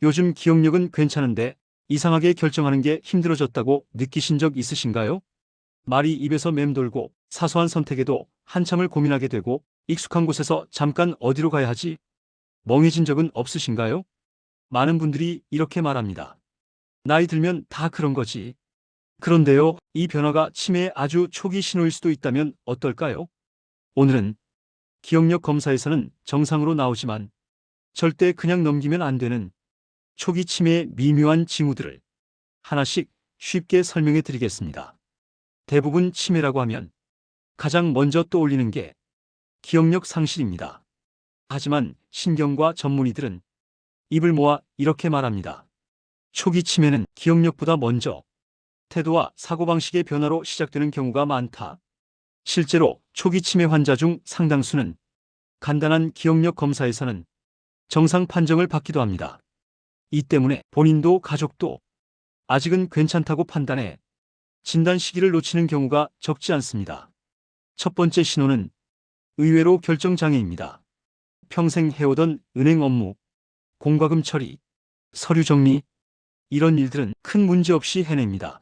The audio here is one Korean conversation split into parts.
요즘 기억력은 괜찮은데 이상하게 결정하는 게 힘들어졌다고 느끼신 적 있으신가요? 말이 입에서 맴돌고 사소한 선택에도 한참을 고민하게 되고 익숙한 곳에서 잠깐 어디로 가야 하지? 멍해진 적은 없으신가요? 많은 분들이 이렇게 말합니다. 나이 들면 다 그런 거지. 그런데요, 이 변화가 치매의 아주 초기 신호일 수도 있다면 어떨까요? 오늘은 기억력 검사에서는 정상으로 나오지만 절대 그냥 넘기면 안 되는 초기 치매의 미묘한 징후들을 하나씩 쉽게 설명해 드리겠습니다. 대부분 치매라고 하면 가장 먼저 떠올리는 게 기억력 상실입니다. 하지만 신경과 전문의들은 입을 모아 이렇게 말합니다. 초기 치매는 기억력보다 먼저 태도와 사고방식의 변화로 시작되는 경우가 많다. 실제로 초기 치매 환자 중 상당수는 간단한 기억력 검사에서는 정상 판정을 받기도 합니다. 이 때문에 본인도 가족도 아직은 괜찮다고 판단해 진단 시기를 놓치는 경우가 적지 않습니다. 첫 번째 신호는 의외로 결정장애입니다. 평생 해오던 은행 업무, 공과금 처리, 서류 정리, 이런 일들은 큰 문제 없이 해냅니다.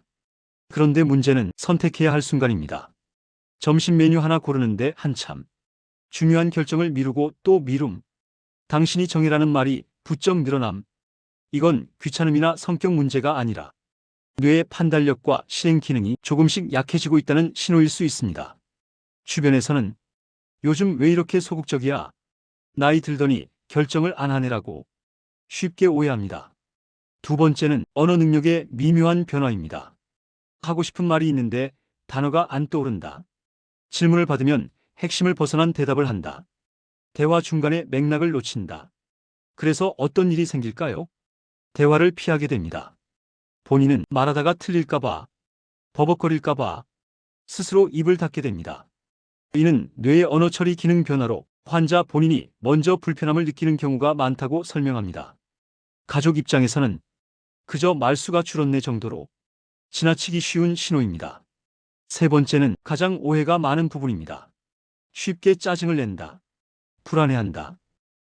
그런데 문제는 선택해야 할 순간입니다. 점심 메뉴 하나 고르는데 한참. 중요한 결정을 미루고 또 미룸. 당신이 정해라는 말이 부쩍 늘어남. 이건 귀찮음이나 성격 문제가 아니라 뇌의 판단력과 실행 기능이 조금씩 약해지고 있다는 신호일 수 있습니다. 주변에서는 요즘 왜 이렇게 소극적이야? 나이 들더니 결정을 안 하네라고 쉽게 오해합니다. 두 번째는 언어 능력의 미묘한 변화입니다. 하고 싶은 말이 있는데 단어가 안 떠오른다. 질문을 받으면 핵심을 벗어난 대답을 한다. 대화 중간에 맥락을 놓친다. 그래서 어떤 일이 생길까요? 대화를 피하게 됩니다. 본인은 말하다가 틀릴까봐, 버벅거릴까봐 스스로 입을 닫게 됩니다. 이는 뇌의 언어 처리 기능 변화로 환자 본인이 먼저 불편함을 느끼는 경우가 많다고 설명합니다. 가족 입장에서는 그저 말수가 줄었네 정도로 지나치기 쉬운 신호입니다. 세 번째는 가장 오해가 많은 부분입니다. 쉽게 짜증을 낸다. 불안해한다.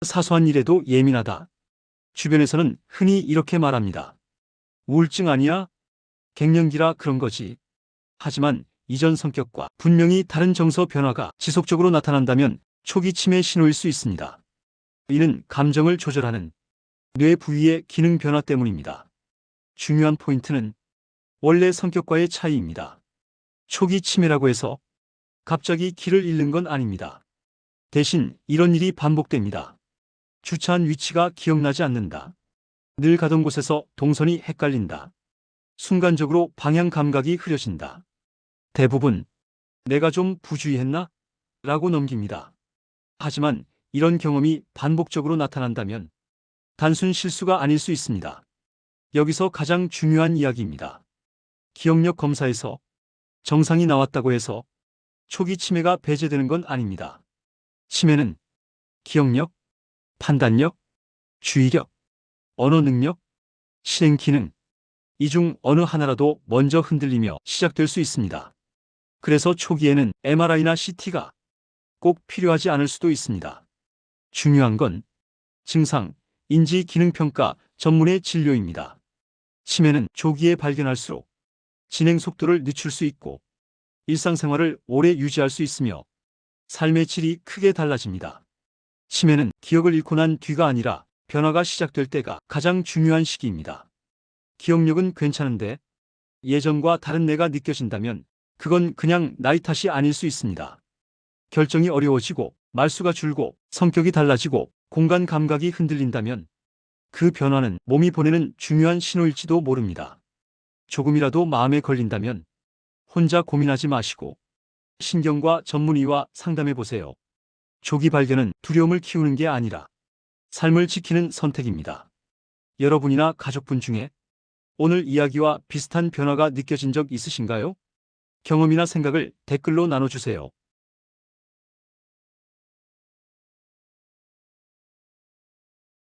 사소한 일에도 예민하다. 주변에서는 흔히 이렇게 말합니다. 우울증 아니야? 갱년기라 그런 거지. 하지만 이전 성격과 분명히 다른 정서 변화가 지속적으로 나타난다면 초기 치매 신호일 수 있습니다. 이는 감정을 조절하는 뇌 부위의 기능 변화 때문입니다. 중요한 포인트는 원래 성격과의 차이입니다. 초기 치매라고 해서 갑자기 길을 잃는 건 아닙니다. 대신 이런 일이 반복됩니다. 주차한 위치가 기억나지 않는다. 늘 가던 곳에서 동선이 헷갈린다. 순간적으로 방향 감각이 흐려진다. 대부분 내가 좀 부주의했나? 라고 넘깁니다. 하지만 이런 경험이 반복적으로 나타난다면 단순 실수가 아닐 수 있습니다. 여기서 가장 중요한 이야기입니다. 기억력 검사에서 정상이 나왔다고 해서 초기 치매가 배제되는 건 아닙니다. 치매는 기억력, 판단력, 주의력, 언어 능력, 실행 기능, 이 중 어느 하나라도 먼저 흔들리며 시작될 수 있습니다. 그래서 초기에는 MRI나 CT가 꼭 필요하지 않을 수도 있습니다. 중요한 건 증상, 인지 기능 평가 전문의 진료입니다. 치매는 조기에 발견할수록 진행 속도를 늦출 수 있고 일상생활을 오래 유지할 수 있으며 삶의 질이 크게 달라집니다. 치매는 기억을 잃고 난 뒤가 아니라 변화가 시작될 때가 가장 중요한 시기입니다. 기억력은 괜찮은데 예전과 다른 내가 느껴진다면 그건 그냥 나이 탓이 아닐 수 있습니다. 결정이 어려워지고 말수가 줄고 성격이 달라지고 공간 감각이 흔들린다면 그 변화는 몸이 보내는 중요한 신호일지도 모릅니다. 조금이라도 마음에 걸린다면 혼자 고민하지 마시고 신경과 전문의와 상담해 보세요. 조기 발견은 두려움을 키우는 게 아니라 삶을 지키는 선택입니다. 여러분이나 가족분 중에 오늘 이야기와 비슷한 변화가 느껴진 적 있으신가요? 경험이나 생각을 댓글로 나눠주세요.